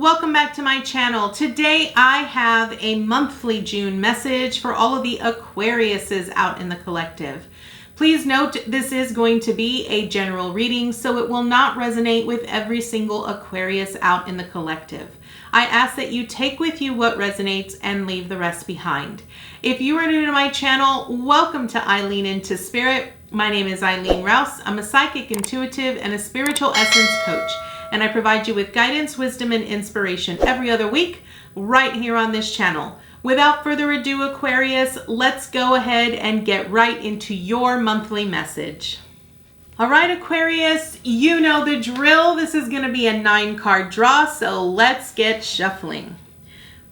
welcome back to my channel. Today I have a monthly June message for all of the Aquariuses out in the collective. Please note this is going to be a general reading, so it will not resonate with every single Aquarius out in the collective. I ask that you take with you what resonates and leave the rest behind. If you are new to my channel, welcome to Eileen Into Spirit. My name is Eileen Rouse. I'm a psychic intuitive and a spiritual essence coach, and I provide you with guidance, wisdom, and inspiration every other week right here on this channel. Without further ado, Aquarius, let's go ahead and get right into your monthly message. All right, Aquarius, you know the drill. This is going to be a 9-card draw, so let's get shuffling.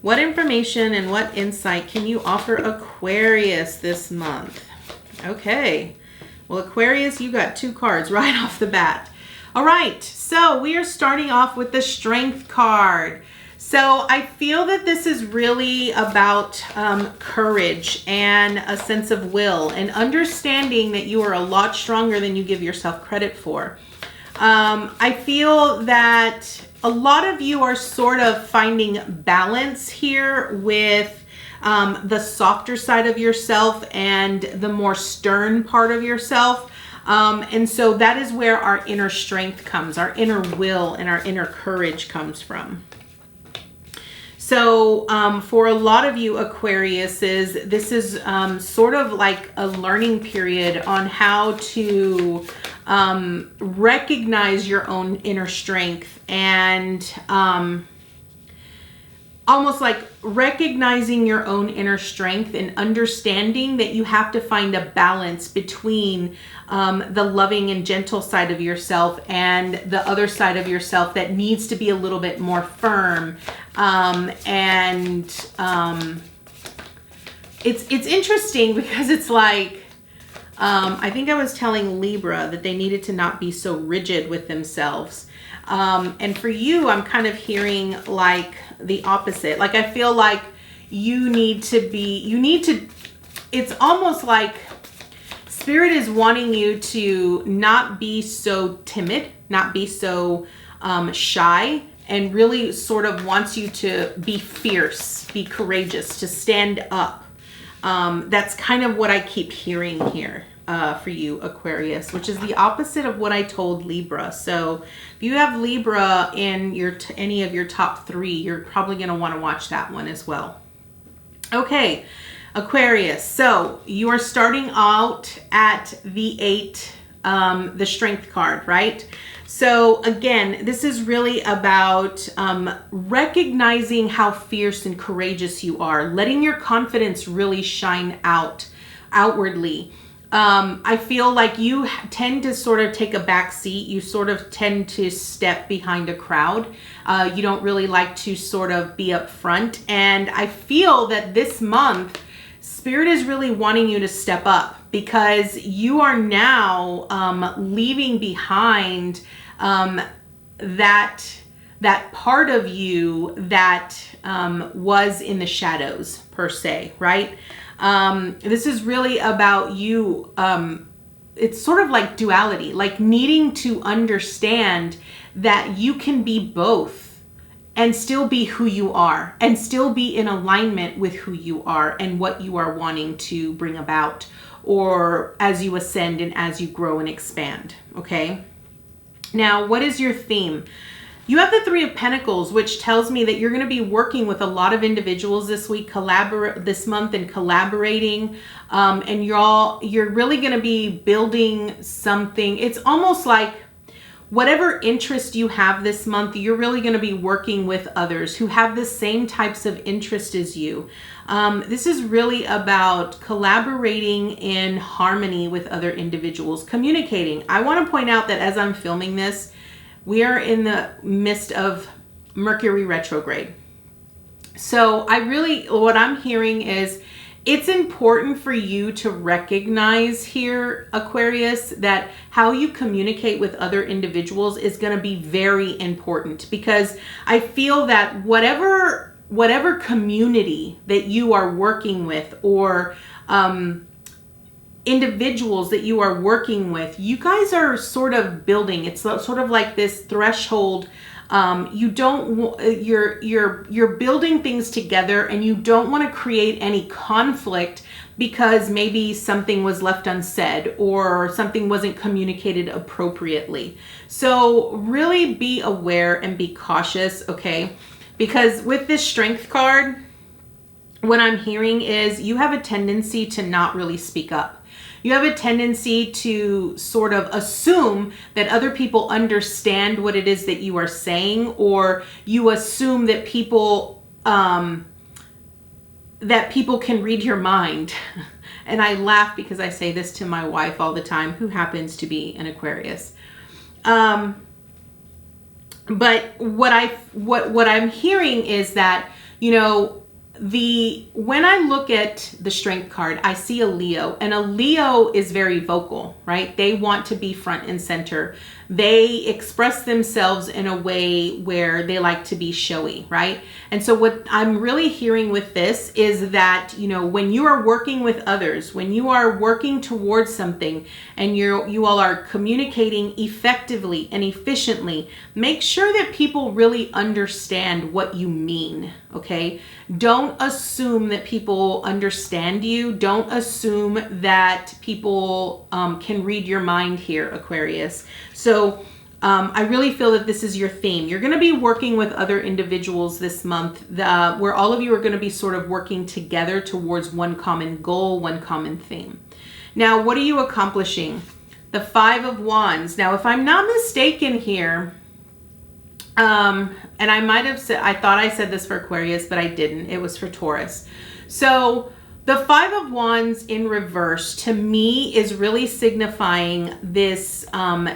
What information and what insight can you offer Aquarius this month? Okay, well, Aquarius, you got 2 cards right off the bat. All right, so we are starting off with the Strength card. So I feel that this is really about courage and a sense of will and understanding that you are a lot stronger than you give yourself credit for. I feel that a lot of you are sort of finding balance here with the softer side of yourself and the more stern part of yourself. And so that is where our inner strength comes, our inner will and our inner courage comes from. So for a lot of you Aquariuses, this is sort of like a learning period on how to recognize your own inner strength and almost like recognizing your own inner strength and understanding that you have to find a balance between the loving and gentle side of yourself and the other side of yourself that needs to be a little bit more firm. It's interesting because it's like, I think I was telling Libra that they needed to not be so rigid with themselves. And for you, I'm kind of hearing like the opposite. Like I feel like it's almost like Spirit is wanting you to not be so timid, not be so shy, and really sort of wants you to be fierce, be courageous, to stand up. That's kind of what I keep hearing here. For you Aquarius, which is the opposite of what I told Libra. So if you have Libra in your any of your top 3, you're probably going to want to watch that one as well. Okay, Aquarius, so you are starting out at the 8, the Strength card, right? So again, this is really about recognizing how fierce and courageous you are, letting your confidence really shine outwardly. I feel like you tend to sort of take a back seat. You sort of tend to step behind a crowd. You don't really like to sort of be up front. And I feel that this month, Spirit is really wanting you to step up because you are now leaving behind that part of you that was in the shadows per se, right? This is really about you. It's sort of like duality, like needing to understand that you can be both and still be who you are and still be in alignment with who you are and what you are wanting to bring about, or as you ascend and as you grow and expand. Okay. Now, what is your theme? You have the 3 of Pentacles, which tells me that you're going to be working with a lot of individuals this week, this month, and collaborating. And you're really going to be building something. It's almost like whatever interest you have this month, you're really going to be working with others who have the same types of interest as you. This is really about collaborating in harmony with other individuals, communicating. I want to point out that as I'm filming this, we are in the midst of Mercury retrograde. So what I'm hearing is it's important for you to recognize here, Aquarius, that how you communicate with other individuals is going to be very important, because I feel that whatever community that you are working with, or individuals that you are working with, you guys are sort of building. It's sort of like this threshold You're building things together, and you don't want to create any conflict because maybe something was left unsaid or something wasn't communicated appropriately. So really be aware and be cautious, okay? Because with this Strength card, what I'm hearing is you have a tendency to not really speak up. You have a tendency to sort of assume that other people understand what it is that you are saying, or you assume that people can read your mind. And I laugh because I say this to my wife all the time, who happens to be an Aquarius. But what I'm hearing is that, you know, when I look at the Strength card, I see a Leo, and a Leo is very vocal, right? They want to be front and center. They express themselves in a way where they like to be showy, right? And so what I'm really hearing with this is that, you know, when you are working with others, when you are working towards something, and you all are communicating effectively and efficiently, make sure that people really understand what you mean, okay? Don't assume that people understand you. Don't assume that people can read your mind here, Aquarius. So I really feel that this is your theme. You're going to be working with other individuals this month, where all of you are going to be sort of working together towards one common goal, one common theme. Now, what are you accomplishing? The Five of Wands. Now, if I'm not mistaken here, and I might have said, I thought I said this for Aquarius, but I didn't. It was for Taurus. So the Five of Wands in reverse, to me, is really signifying this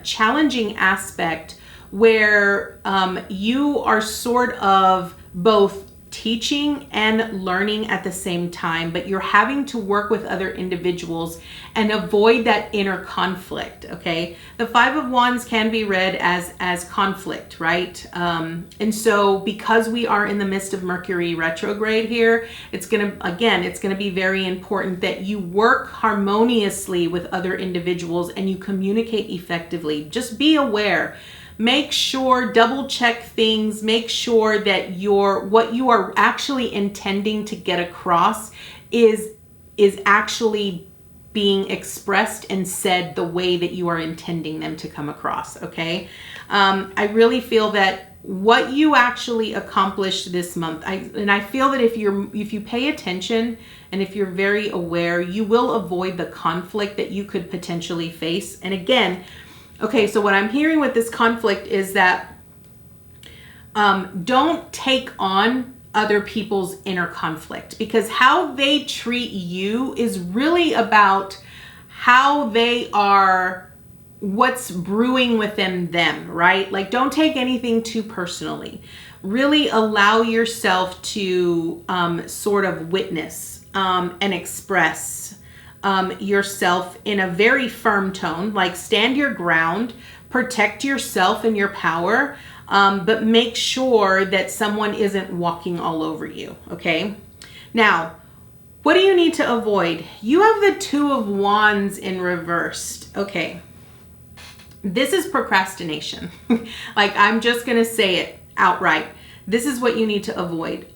challenging aspect where you are sort of both teaching and learning at the same time, but you're having to work with other individuals and avoid that inner conflict, okay? The Five of Wands can be read as conflict, right? And so because we are in the midst of Mercury retrograde here, it's gonna be very important that you work harmoniously with other individuals and you communicate effectively. Just be aware. Make sure, double check things, make sure that what you are actually intending to get across is actually being expressed and said the way that you are intending them to come across, okay? I really feel that what you actually accomplished this month, I feel that if you pay attention and if you're very aware, you will avoid the conflict that you could potentially face. And again, okay, so what I'm hearing with this conflict is that don't take on other people's inner conflict, because how they treat you is really about how they are, what's brewing within them, right? Like, don't take anything too personally. Really allow yourself to sort of witness and express yourself in a very firm tone, like stand your ground, protect yourself and your power, but make sure that someone isn't walking all over you, okay? Now, what do you need to avoid? You have the Two of Wands in reversed, okay? This is procrastination. Like, I'm just gonna say it outright. This is what you need to avoid.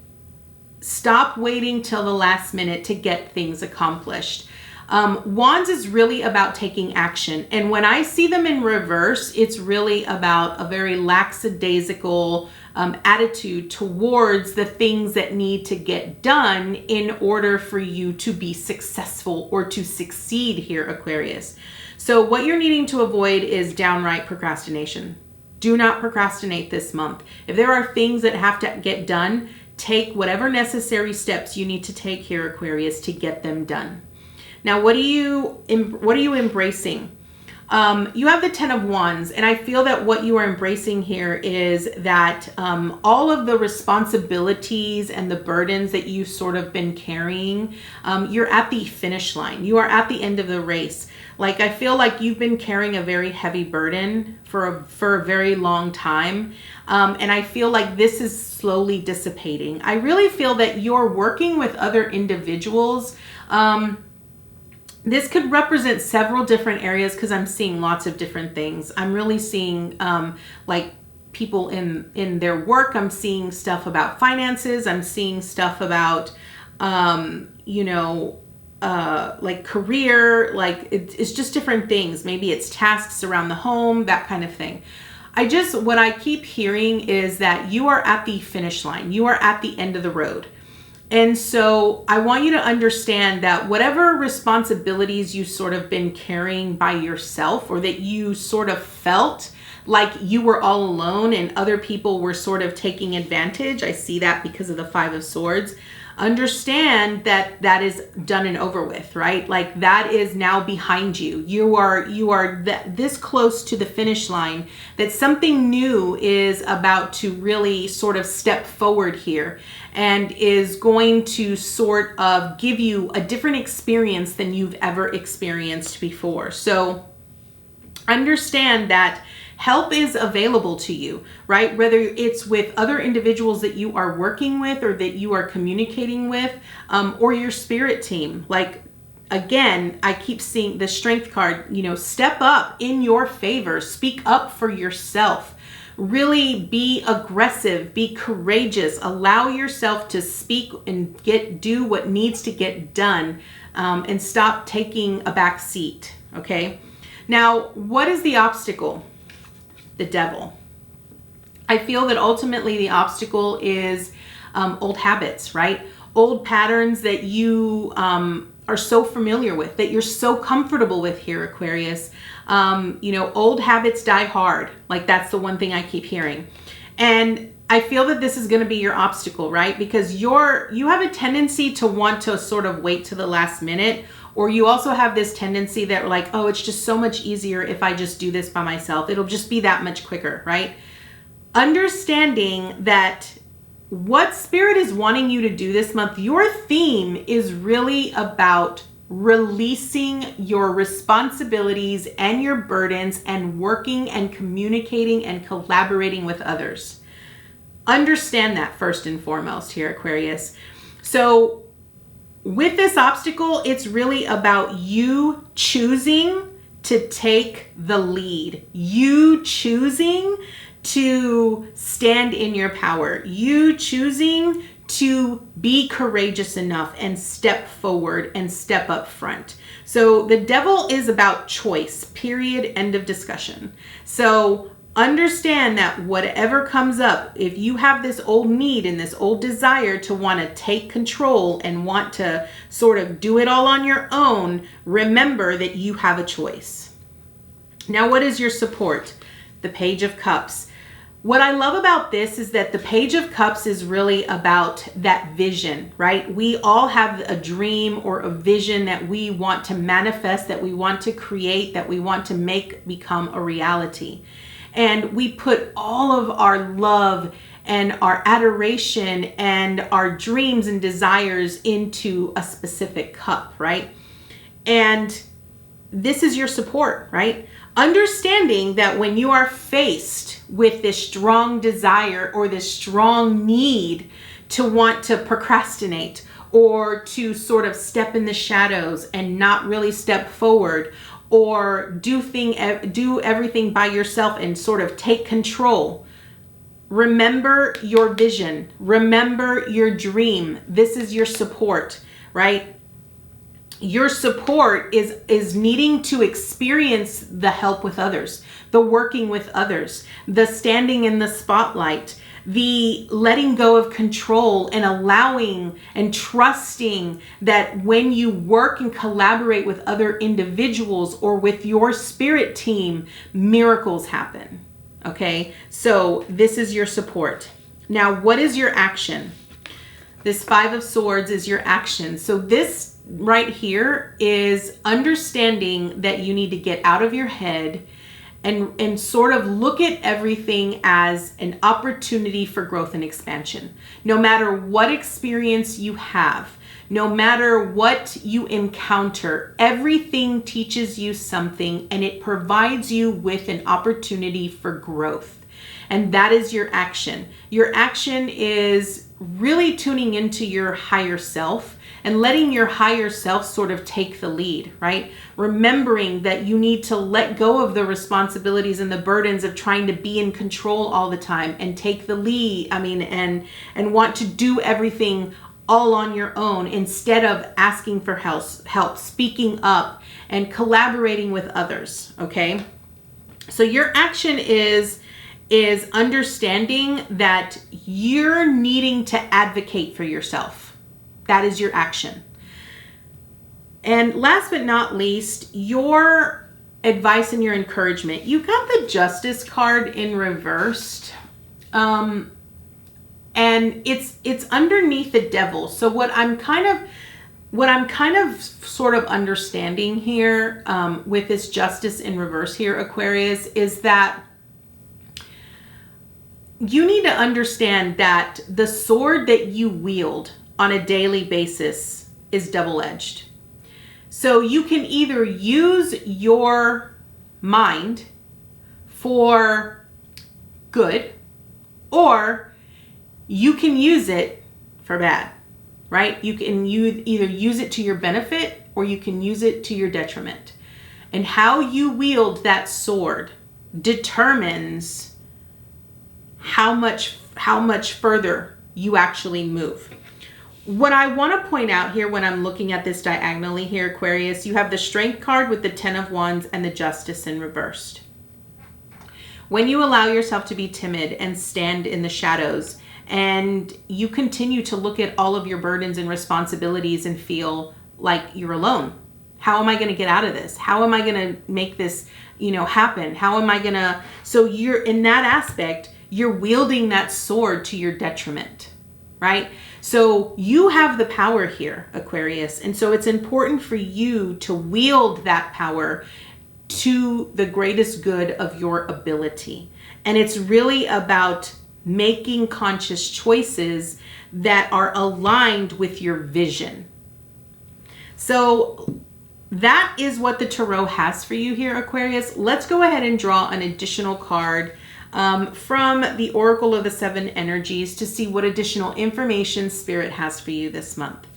Stop waiting till the last minute to get things accomplished. Wands is really about taking action. And when I see them in reverse, it's really about a very lackadaisical attitude towards the things that need to get done in order for you to be successful or to succeed here, Aquarius. So what you're needing to avoid is downright procrastination. Do not procrastinate this month. If there are things that have to get done, take whatever necessary steps you need to take here, Aquarius, to get them done. Now, what are you embracing? You have the Ten of Wands, and I feel that what you are embracing here is that all of the responsibilities and the burdens that you've sort of been carrying, you're at the finish line. You are at the end of the race. Like, I feel like you've been carrying a very heavy burden for a very long time, and I feel like this is slowly dissipating. I really feel that you're working with other individuals. This could represent several different areas because I'm seeing lots of different things. I'm really seeing like people in their work. I'm seeing stuff about finances. I'm seeing stuff about, like career, like it's just different things. Maybe it's tasks around the home, that kind of thing. What I keep hearing is that you are at the finish line. You are at the end of the road. And so I want you to understand that whatever responsibilities you sort of been carrying by yourself, or that you sort of felt like you were all alone and other people were sort of taking advantage. I see that because of the Five of Swords. Understand that that is done and over with, right? Like that is now behind you. You are this close to the finish line that something new is about to really sort of step forward here and is going to sort of give you a different experience than you've ever experienced before. So understand that help is available to you, right? Whether it's with other individuals that you are working with or that you are communicating with, or your spirit team. Like, again, I keep seeing the Strength card, step up in your favor, speak up for yourself, really be aggressive, be courageous, allow yourself to speak and do what needs to get done, and stop taking a back seat, okay? Now, what is the obstacle? The devil. I feel that ultimately the obstacle is old habits, right? Old patterns that you are so familiar with, that you're so comfortable with here, Aquarius. Old habits die hard. Like that's the one thing I keep hearing. And I feel that this is going to be your obstacle, right? Because you have a tendency to want to sort of wait to the last minute, or you also have this tendency that like, oh, it's just so much easier if I just do this by myself. It'll just be that much quicker, right? Understanding that what Spirit is wanting you to do this month, your theme is really about releasing your responsibilities and your burdens and working and communicating and collaborating with others. Understand that first and foremost here, Aquarius. So with this obstacle, it's really about you choosing to take the lead. You choosing to stand in your power. You choosing to be courageous enough and step forward and step up front. So the devil is about choice, period, end of discussion. So understand that whatever comes up, if you have this old need and this old desire to want to take control and want to sort of do it all on your own, remember that you have a choice. Now, what is your support? The Page of Cups. What I love about this is that the Page of Cups is really about that vision, right? We all have a dream or a vision that we want to manifest, that we want to create, that we want to make become a reality. And we put all of our love and our adoration and our dreams and desires into a specific cup, right? And this is your support, right? Understanding that when you are faced with this strong desire or this strong need to want to procrastinate or to sort of step in the shadows and not really step forward, or do everything by yourself and sort of take control. Remember your vision. Remember your dream. This is your support, right? Your support is needing to experience the help with others, the working with others, the standing in the spotlight, the letting go of control and allowing and trusting that when you work and collaborate with other individuals or with your spirit team, miracles happen. Okay, so this is your support. Now, what is your action? This Five of Swords is your action. So this right here is understanding that you need to get out of your head and sort of look at everything as an opportunity for growth and expansion. No matter what experience you have, no matter what you encounter, everything teaches you something and it provides you with an opportunity for growth. And that is your action. Your action is really tuning into your higher self and letting your higher self sort of take the lead, right? Remembering that you need to let go of the responsibilities and the burdens of trying to be in control all the time and take the lead. And want to do everything all on your own instead of asking for help, speaking up, and collaborating with others, okay? So your action is understanding that you're needing to advocate for yourself. That is your action. And last but not least, your advice and your encouragement. You got the Justice card in reversed. And it's underneath the Devil. So what I'm kind of sort of understanding here with this Justice in reverse here, Aquarius, is that you need to understand that the sword that you wield on a daily basis is double-edged. So you can either use your mind for good, or you can use it for bad, right? You can either use it to your benefit or you can use it to your detriment. And how you wield that sword determines how much further you actually move. What I want to point out here when I'm looking at this diagonally here, Aquarius, you have the Strength card with the 10 of Wands and the Justice in reversed. When you allow yourself to be timid and stand in the shadows, and you continue to look at all of your burdens and responsibilities and feel like you're alone. How am I going to get out of this? How am I going to make this, happen? How am I going to... So you're in that aspect, you're wielding that sword to your detriment, right? So you have the power here, Aquarius. And so it's important for you to wield that power to the greatest good of your ability. And it's really about making conscious choices that are aligned with your vision. So that is what the Tarot has for you here, Aquarius. Let's go ahead and draw an additional card from the Oracle of the Seven Energies to see what additional information Spirit has for you this month.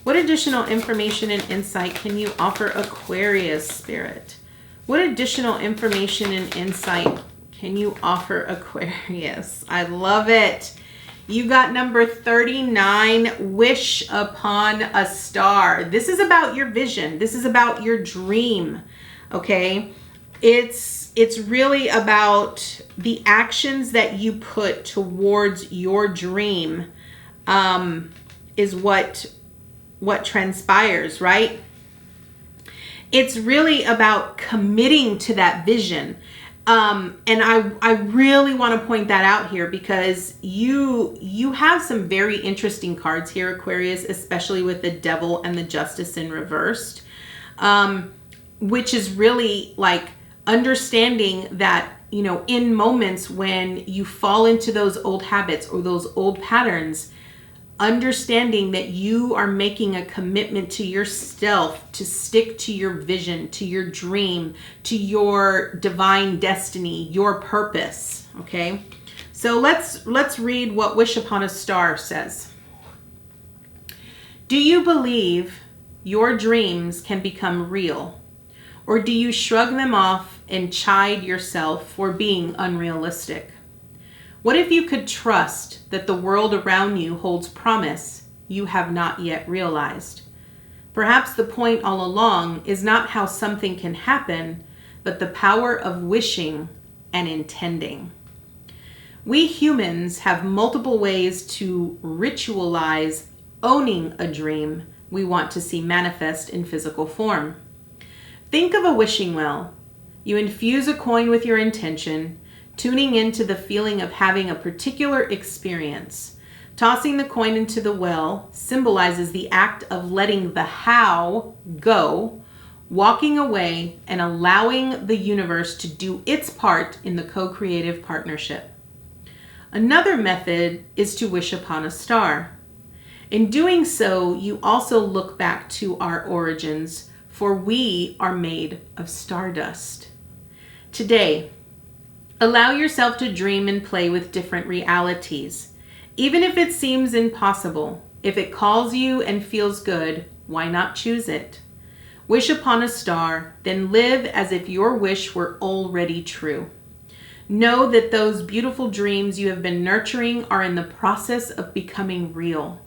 What additional information and insight can you offer Aquarius, Spirit? What additional information and insight can you offer Aquarius? I love it. You got number 39, Wish Upon a Star. This is about your vision. This is about your dream, okay? It's really about the actions that you put towards your dream is what transpires, right? It's really about committing to that vision. And I really want to point that out here because you have some very interesting cards here, Aquarius, especially with the Devil and the Justice in reversed, which is really like understanding that, in moments when you fall into those old habits or those old patterns, understanding that you are making a commitment to yourself to stick to your vision, to your dream, to your divine destiny, your purpose, okay? So let's read what Wish Upon a Star says. Do you believe your dreams can become real, or do you shrug them off and chide yourself for being unrealistic? What if you could trust that the world around you holds promise you have not yet realized? Perhaps the point all along is not how something can happen, but the power of wishing and intending. We humans have multiple ways to ritualize owning a dream we want to see manifest in physical form. Think of a wishing well. You infuse a coin with your intention, tuning into the feeling of having a particular experience. Tossing the coin into the well symbolizes the act of letting the how go, walking away, and allowing the universe to do its part in the co-creative partnership. Another method is to wish upon a star. In doing so, you also look back to our origins, for we are made of stardust. Today, allow yourself to dream and play with different realities. Even if it seems impossible, If it calls you and feels good, why not choose it? Wish upon a star, then live as if your wish were already true. Know that those beautiful dreams you have been nurturing are in the process of becoming real.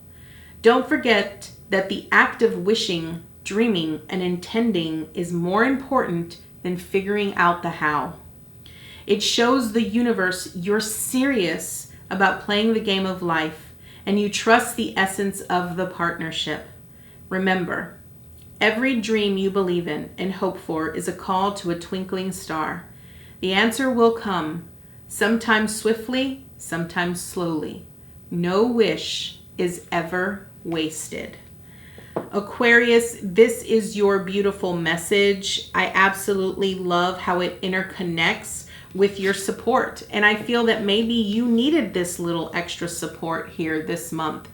Don't forget that the act of wishing, dreaming, and intending is more important than figuring out the how. It shows the universe you're serious about playing the game of life and you trust the essence of the partnership. Remember, every dream you believe in and hope for is a call to a twinkling star. The answer will come, sometimes swiftly, sometimes slowly. No wish is ever wasted. Aquarius, this is your beautiful message. I absolutely love how it interconnects with your support. And I feel that maybe you needed this little extra support here this month.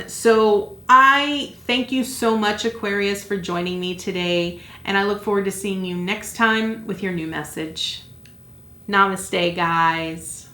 So I thank you so much, Aquarius, for joining me today. And I look forward to seeing you next time with your new message. Namaste, guys.